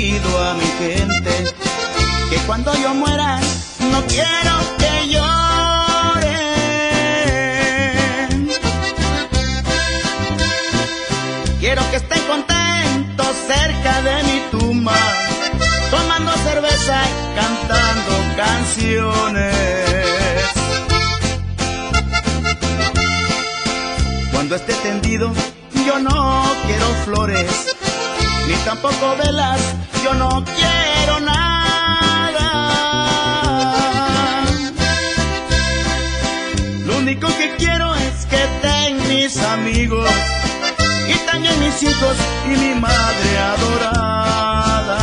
pido a mi gente que cuando yo muera no quiero que lloren. Quiero que estén contentos cerca de mi tumba, tomando cerveza y cantando canciones. Cuando esté tendido yo no quiero flores, ni tampoco velas, yo no quiero nada. Lo único que quiero es que estén mis amigos y también mis hijos y mi madre adorada.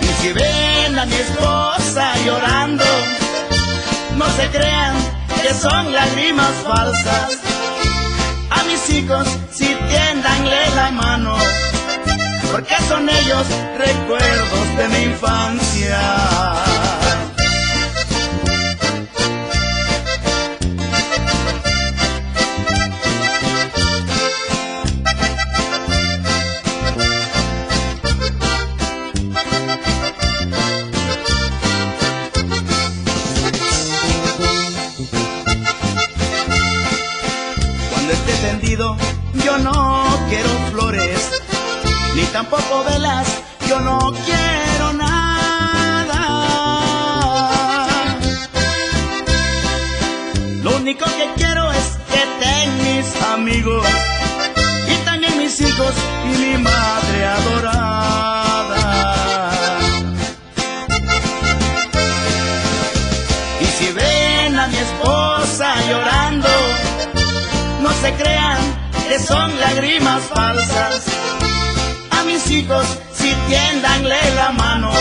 Y si ven a mi esposa llorando, no se crean que son lágrimas falsas. A mis hijos sí tiéndanle la mano, porque son ellos recuerdos de mi infancia. Cuando esté tendido yo no quiero flores, ni tampoco velas, yo no quiero nada. Lo único que quiero es que estén mis amigos y también mis hijos y mi madre adorada. Y si ven a mi esposa llorando, no se crean que son lágrimas falsas. A mis hijos sí tiéndanle la mano,